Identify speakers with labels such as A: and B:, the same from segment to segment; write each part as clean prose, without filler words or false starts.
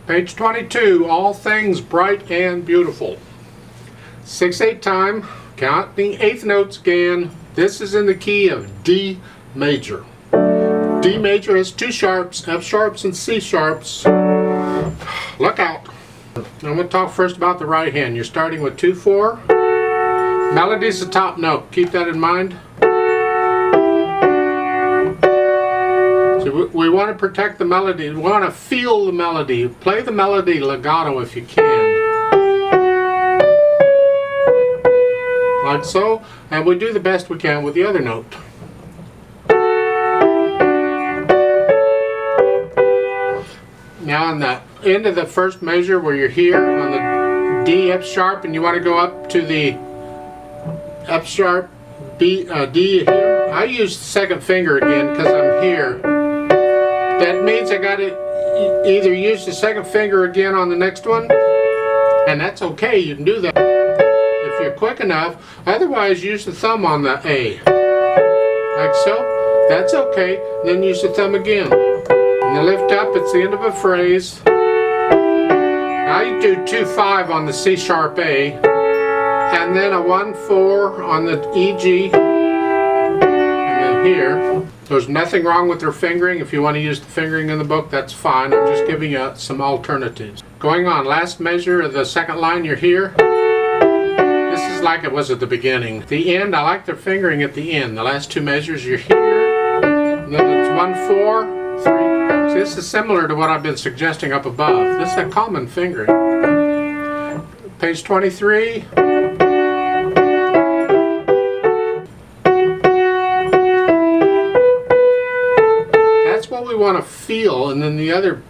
A: Page 22, all things bright and beautiful. 6/8 time, counting eighth notes again. This is in the key of D major. D major has two sharps, F sharps and C sharps. Look out. I'm going to talk first about the right hand. You're starting with 2/4. Melody is the top note. Keep that in mind. So we want to protect the melody. We want to feel the melody. Play the melody legato if you can. Like so. And we do the best we can with the other note. Now on the end of the first measure where you're here on the D, F sharp, and you want to go up to the F sharp, D here. I use the second finger again because I'm here. That means I got to either use the second finger again on the next one, and that's okay, you can do that if you're quick enough. Otherwise use the thumb on the A. Like so. That's okay. Then use the thumb again. And you lift up, it's the end of a phrase. Now you do 2/5 on the C sharp A, and then a 1/4 on the E G, and then here. There's nothing wrong with their fingering. If you want to use the fingering in the book, that's fine. I'm just giving you some alternatives. Going on, last measure of the second line, you're here. This is like it was at the beginning. The end, I like their fingering at the end. The last two measures, you're here. And then it's 1/4, 3. See, this is similar to what I've been suggesting up above. This is a common fingering. Page 23. That's what we want to feel, and then the other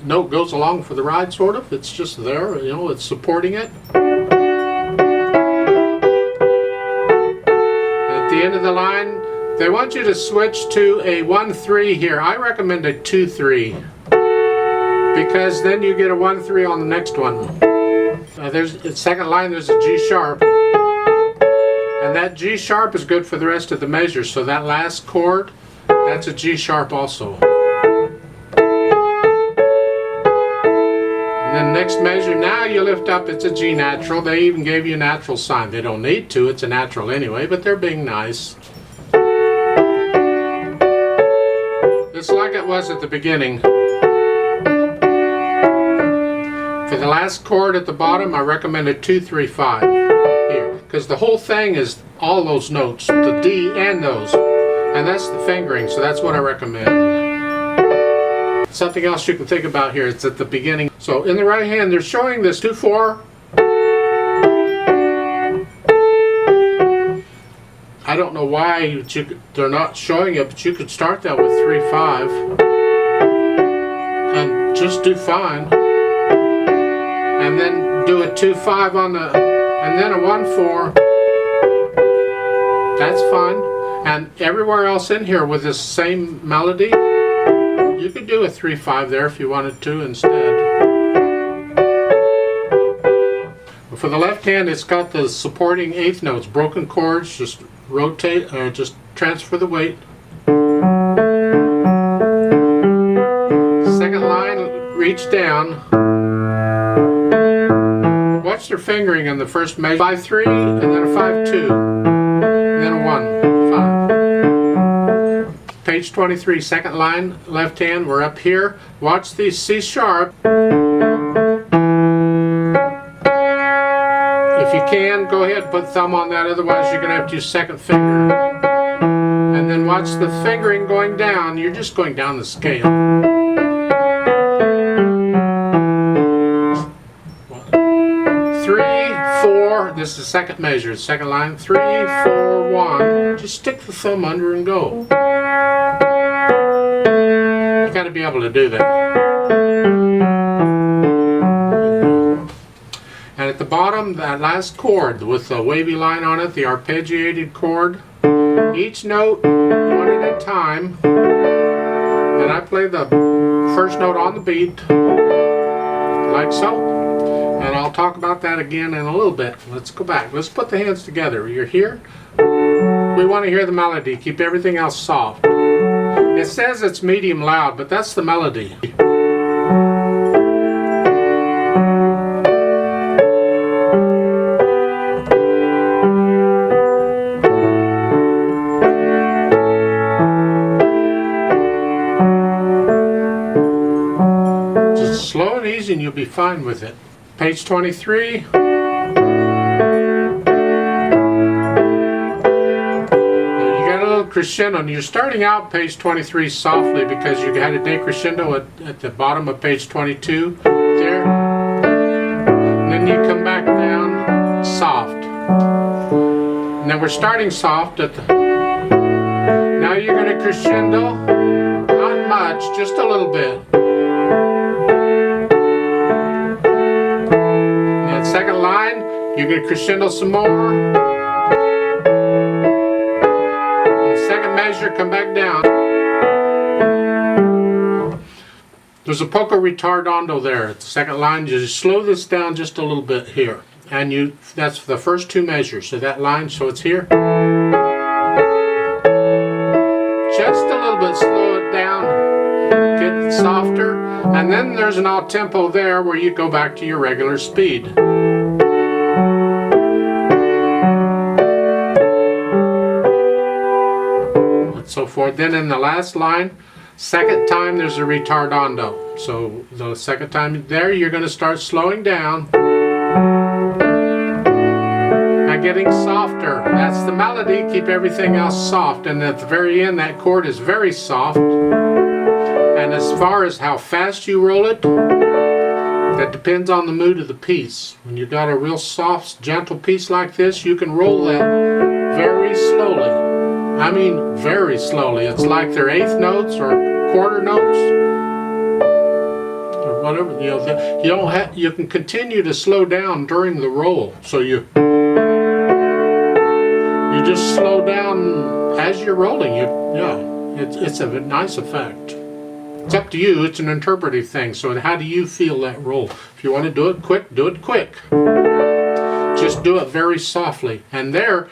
A: note goes along for the ride, sort of. It's just there, you know, it's supporting it. At the end of the line, they want you to switch to a 1/3 here. I recommend a 2/3 because then you get a 1/3 on the next one. There's the second line, there's a G sharp, and that G sharp is good for the rest of the measures. So that last chord, that's a G sharp also. And then next measure, now you lift up, it's a G natural. They even gave you a natural sign. They don't need to, it's a natural anyway, but they're being nice. It's like it was at the beginning. For the last chord at the bottom, I recommend a 2/3/5 here, because the whole thing is all those notes, the D and those, and that's the fingering, so that's what I recommend. Something else you can think about here, it's at the beginning. So in the right hand, they're showing this 2/4. I don't know why they're not showing it, but you could start that with 3/5 and just do fine. And then do a 2/5 on the, and then a 1/4. That's fine. And everywhere else in here with this same melody, you could do a 3/5 there if you wanted to instead. For the left hand, it's got the supporting eighth notes, broken chords. Just rotate, or just transfer the weight. Second line, reach down. Watch their fingering in the first measure. 5/3, and then a 5/2, and then a 1/5. Page 23, second line, left hand, we're up here. Watch the C sharp. If you can, go ahead and put thumb on that, otherwise you're going to have to use second finger. And then watch the fingering going down, you're just going down the scale. 3, 4, this is the second measure, second line, 3, 4, 1. Just stick the thumb under and go. You got to be able to do that. And at the bottom, that last chord with the wavy line on it, the arpeggiated chord, each note one at a time, and I play the first note on the beat, like so, and I'll talk about that again in a little bit. Let's go back. Let's put the hands together. You're here. We want to hear the melody. Keep everything else soft. It says it's medium loud, but that's the melody. it easy and you'll be fine with it. Page 23. You got a little crescendo, and you're starting out page 23 softly because you had a decrescendo at the bottom of page 22 there. And then you come back down soft. And then we're starting soft at the... Now you're going to crescendo, not much, just a little bit. And then second line, you're going to crescendo some more. And second measure, come back down. There's a poco ritardando there at the second line. You just slow this down just a little bit here. And that's the first two measures. So that line, so it's here. Just a little bit, slow it down, get it softer, and then there's an alt tempo there where you go back to your regular speed. And so forth. Then in the last line, second time there's a ritardando. So the second time there, you're going to start slowing down. Getting softer. That's the melody. Keep everything else soft, and at the very end that chord is very soft. And as far as how fast you roll it, that depends on the mood of the piece. When you've got a real soft, gentle piece like this, you can roll that very slowly. I mean very slowly. It's like they're eighth notes or quarter notes or whatever. You can continue to slow down during the roll. So you just slow down as you're rolling. It's a nice effect. It's up to you. It's an interpretive thing. So how do you feel that roll? If you want to do it quick, do it quick. Just do it very softly. And there,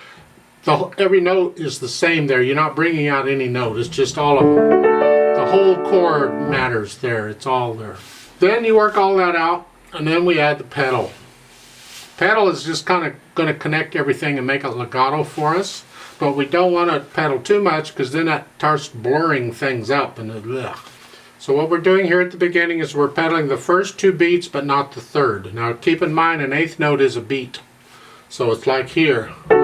A: every note is the same there. You're not bringing out any note. It's just all of them. The whole chord matters there. It's all there. Then you work all that out, and then we add the pedal. Pedal is just kind of going to connect everything and make a legato for us, but we don't want to pedal too much because then that starts blurring things up. So what we're doing here at the beginning is we're pedaling the first two beats but not the third. Now keep in mind an eighth note is a beat, so it's like here. So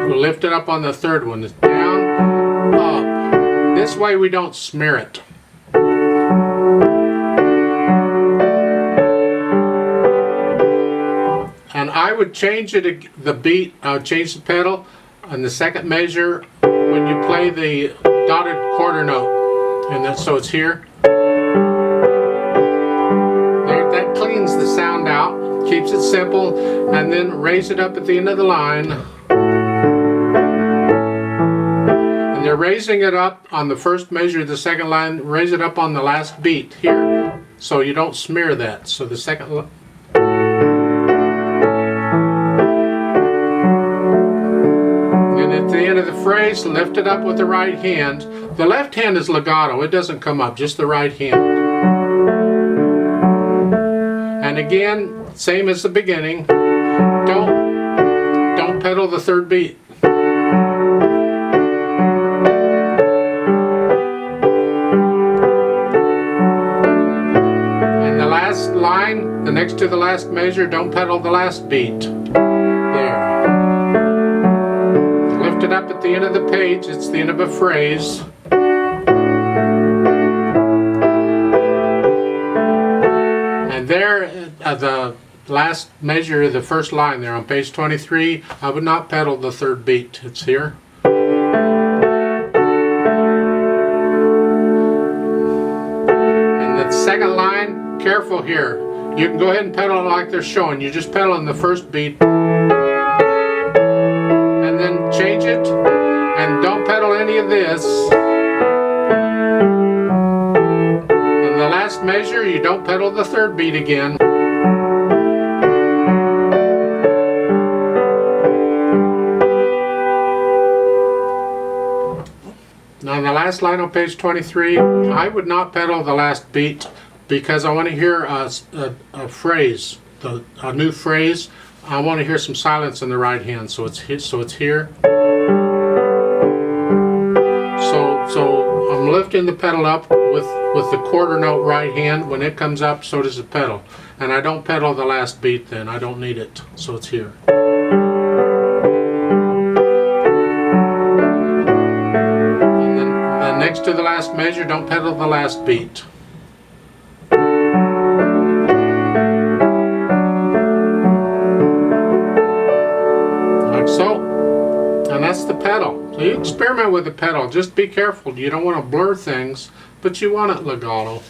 A: we'll lift it up on the third one. It's down, up. This way we don't smear it. And I would change the beat, change the pedal on the second measure when you play the dotted quarter note. And so it's here. There, that cleans the sound out, keeps it simple, and then raise it up at the end of the line. And they're raising it up on the first measure of the second line, raise it up on the last beat here, so you don't smear that. So the second at the end of the phrase, lift it up with the right hand. The left hand is legato, it doesn't come up, just the right hand. And again, same as the beginning, don't pedal the third beat. And the last line, the next to the last measure, don't pedal the last beat. There. Lift it up at the end of the page, it's the end of a phrase. And there, the last measure of the first line there on page 23, I would not pedal the third beat. It's here. And the second line, careful here. You can go ahead and pedal it like they're showing. You just pedal in the first beat. Then change it, and don't pedal any of this. And the last measure, you don't pedal the third beat again. Now the last line on page 23, I would not pedal the last beat because I want to hear a phrase, a new phrase. I want to hear some silence in the right hand, so it's here. So I'm lifting the pedal up, with the quarter note right hand. When it comes up, so does the pedal. And I don't pedal the last beat then. I don't need it. So it's here. And then next to the last measure, don't pedal the last beat. Like so. And that's the pedal. So you experiment with the pedal. Just be careful. You don't want to blur things, but you want it legato.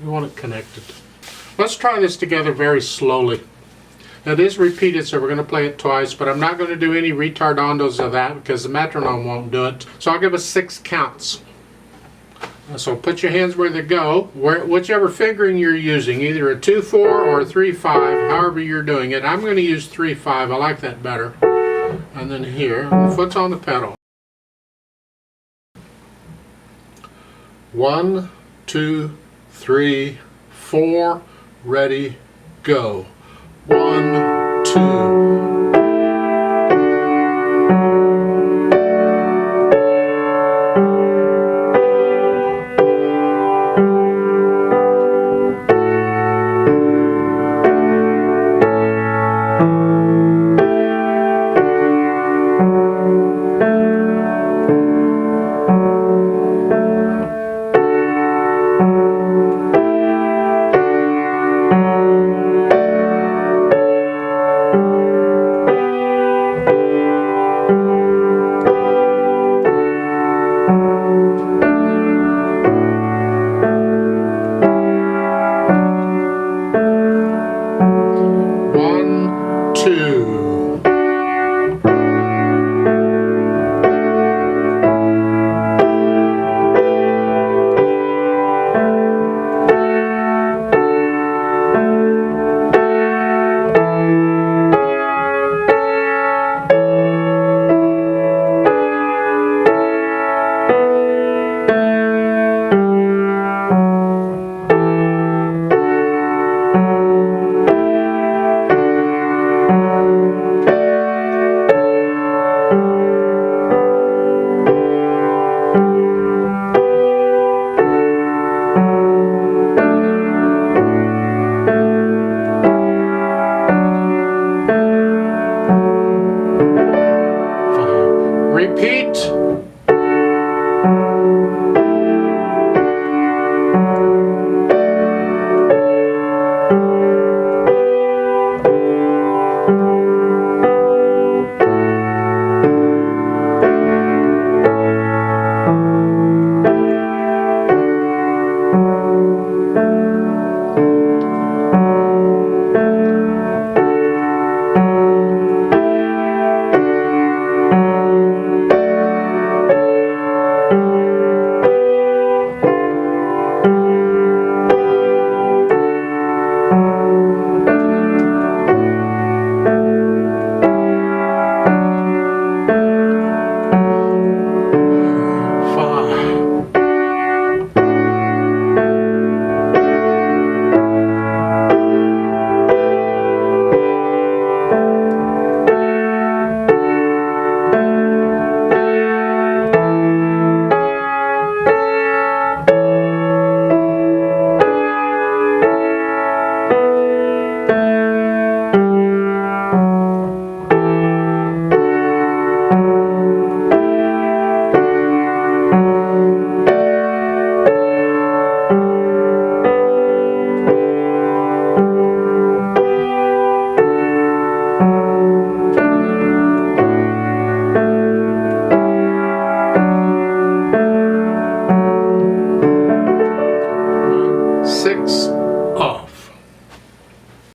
A: You want it connected. Let's try this together very slowly. It is repeated, so we're going to play it twice, but I'm not going to do any retardandos of that because the metronome won't do it. So I'll give us 6 counts. So put your hands where they go, whichever fingering you're using, either a 2-4 or a 3-5, however you're doing it. I'm going to use 3-5. I like that better. And then here, and the foot's on the pedal. 1, 2, 3, 4, ready, go. 1, 2.